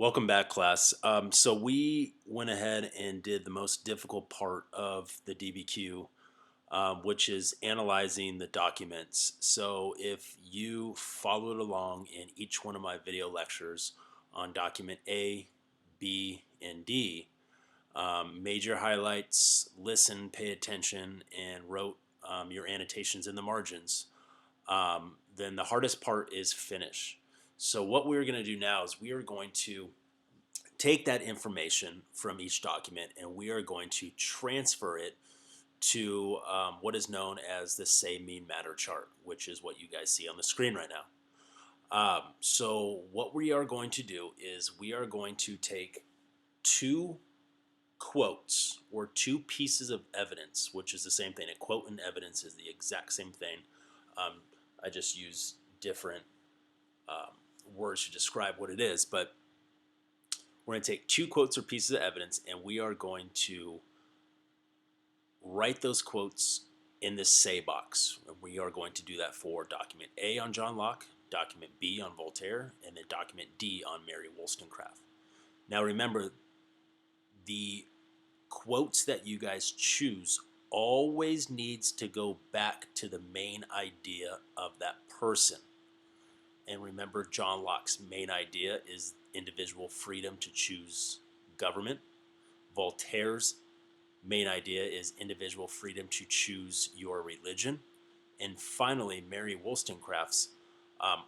Welcome back, class. So we went ahead and did the most difficult part of the DBQ, which is analyzing the documents. So if you followed along in each one of my video lectures on document A, B, and D, made your highlights, listened, pay attention, and wrote your annotations in the margins, then the hardest part is finish. So what we're going to do now is we are going to take that information from each document and we are going to transfer it to what is known as the say mean matter chart, which is what you guys see on the screen right now. So what we are going to do is we are going to take two quotes or two pieces of evidence, which is the same thing. A quote and evidence is the exact same thing. I just use different words to describe what it is, but we're going to take two quotes or pieces of evidence and we are going to write those quotes in this say box. We are going to do that for document A on John Locke, document B on Voltaire, and then document D on Mary Wollstonecraft. Now remember, the quotes that you guys choose always needs to go back to the main idea of that person. And remember, John Locke's main idea is individual freedom to choose government. Voltaire's main idea is individual freedom to choose your religion. And finally, Mary Wollstonecraft's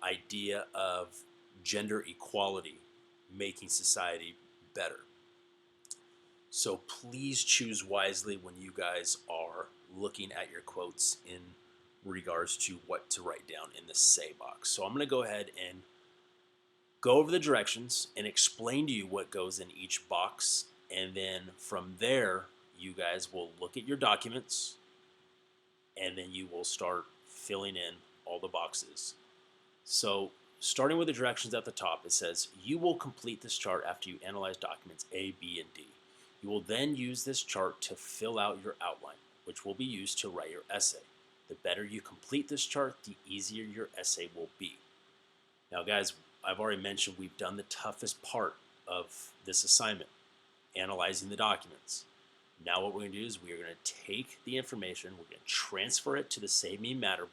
idea of gender equality, making society better. So please choose wisely when you guys are looking at your quotes in regards to what to write down in the say box. So I'm going to go ahead and go over the directions and explain to you what goes in each box. And then from there, you guys will look at your documents and then you will start filling in all the boxes. So starting with the directions at the top, it says you will complete this chart after you analyze documents A, B, and D. You will then use this chart to fill out your outline, which will be used to write your essay. The better you complete this chart, the easier your essay will be. Now guys, I've already mentioned we've done the toughest part of this assignment, analyzing the documents. Now what we're going to do is we're going to take the information, we're going to transfer it to the say mean matter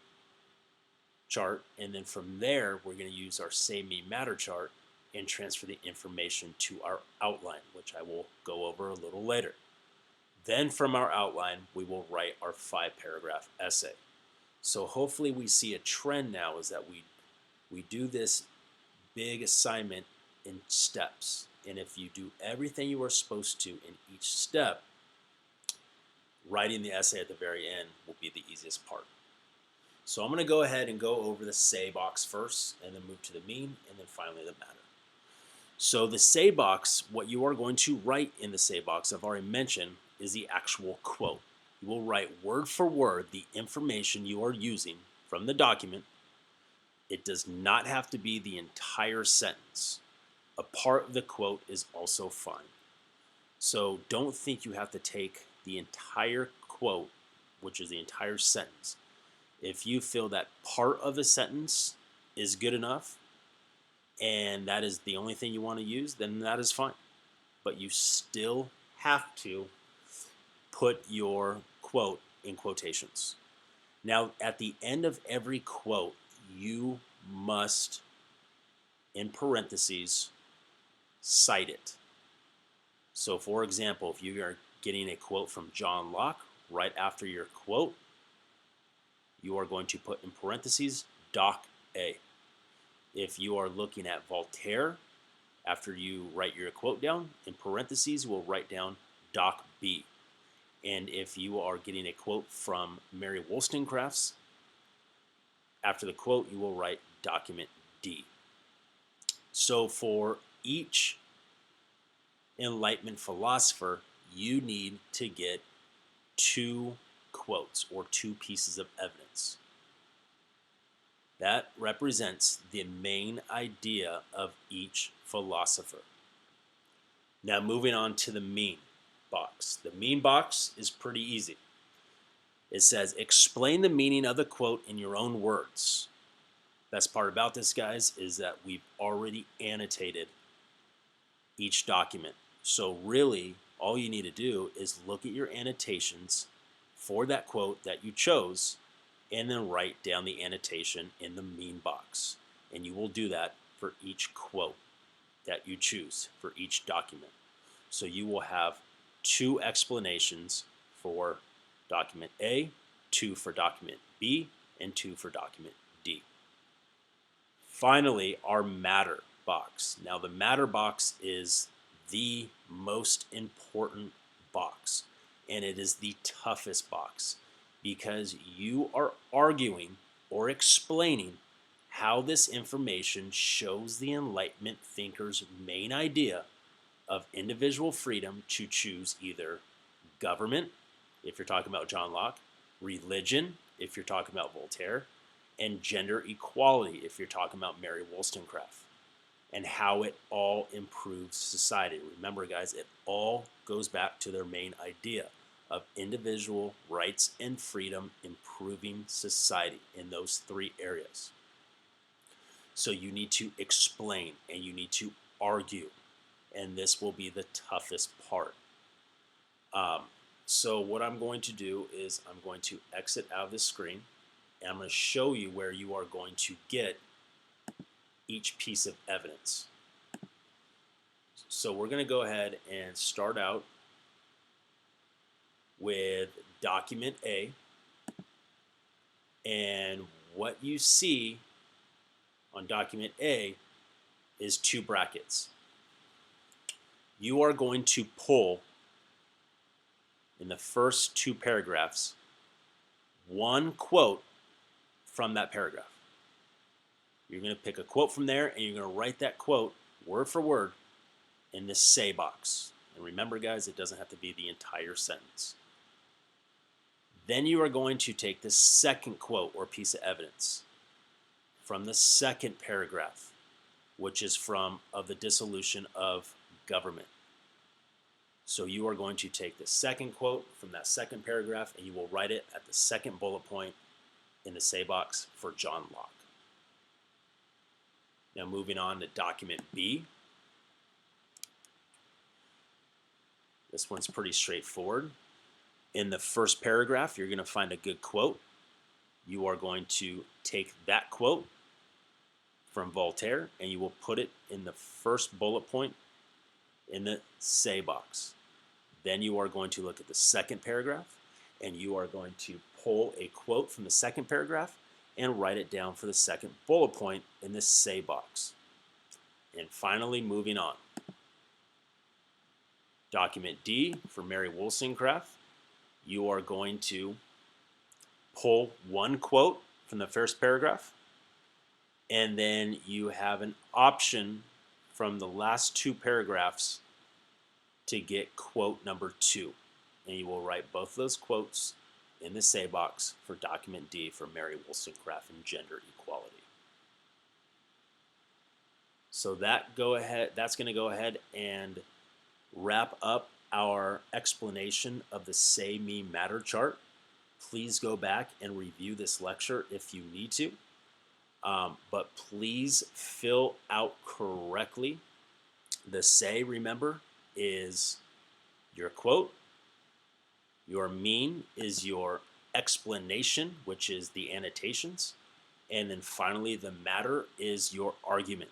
chart, and then from there we're going to use our say mean matter chart and transfer the information to our outline, which I will go over a little later. Then from our outline we will write our 5-paragraph essay. So hopefully we see a trend now is that we do this big assignment in steps, and if you do everything you are supposed to in each step, writing the essay at the very end will be the easiest part. So I'm going to go ahead and go over the say box first and then move to the mean and then finally the matter. So the say box, what you are going to write in the say box, I've already mentioned, is the actual quote. You will write word for word the information you are using from the document. It does not have to be the entire sentence. A part of the quote is also fine. So don't think you have to take the entire quote, which is the entire sentence. If you feel that part of the sentence is good enough and that is the only thing you want to use, then that is fine. But you still have to put your quote in quotations. Now, at the end of every quote, you must, in parentheses, cite it. So, for example, if you are getting a quote from John Locke, right after your quote, you are going to put in parentheses Doc A. If you are looking at Voltaire, after you write your quote down, in parentheses, you will write down Doc B. And if you are getting a quote from Mary Wollstonecraft's, after the quote, you will write document D. So for each Enlightenment philosopher, you need to get two quotes or two pieces of evidence. That represents the main idea of each philosopher. Now moving on to the mean box. The mean box is pretty easy. It says, explain the meaning of the quote in your own words. Best part about this, guys, is that we've already annotated each document. So really, all you need to do is look at your annotations for that quote that you chose and then write down the annotation in the mean box. And you will do that for each quote that you choose for each document. So you will have 2 explanations for document A, 2 for document B, and 2 for document D. Finally, our matter box. Now the matter box is the most important box, and it is the toughest box because you are arguing or explaining how this information shows the Enlightenment thinker's main idea of individual freedom to choose either government, if you're talking about John Locke, religion, if you're talking about Voltaire, and gender equality, if you're talking about Mary Wollstonecraft, and how it all improves society. Remember, guys, it all goes back to their main idea of individual rights and freedom improving society in those 3 areas. So you need to explain and you need to argue, and this will be the toughest part. So what I'm going to do is I'm going to exit out of this screen, and I'm going to show you where you are going to get each piece of evidence. So we're going to go ahead and start out with document A, and what you see on document A is 2 brackets. You are going to pull in the first 2 paragraphs 1 quote from that paragraph. You're going to pick a quote from there and you're going to write that quote word for word in the say box. And remember, guys, it doesn't have to be the entire sentence. Then you are going to take the second quote or piece of evidence from the second paragraph, which is from of the dissolution of government. So you are going to take the second quote from that second paragraph and you will write it at the second bullet point in the say box for John Locke. Now moving on to document B. This one's pretty straightforward. In the first paragraph, you're going to find a good quote. You are going to take that quote from Voltaire and you will put it in the first bullet point in the say box. Then you are going to look at the second paragraph and you are going to pull a quote from the second paragraph and write it down for the second bullet point in the say box. And finally, moving on. Document D for Mary Wollstonecraft, you are going to pull 1 quote from the first paragraph, and then you have an option from the last 2 paragraphs to get quote number 2. And you will write both those quotes in the say box for document D for Mary Wollstonecraft and gender equality. So that's going to go ahead and wrap up our explanation of the Say Me Matter chart. Please go back and review this lecture if you need to. But please fill out correctly. The say, remember, is your quote. Your mean is your explanation, which is the annotations. And then finally, the matter is your argument.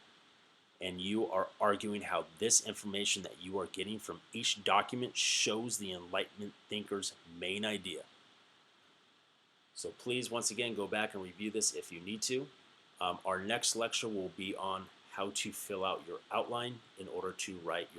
And you are arguing how this information that you are getting from each document shows the Enlightenment thinker's main idea. So please, once again, go back and review this if you need to. Our next lecture will be on how to fill out your outline in order to write your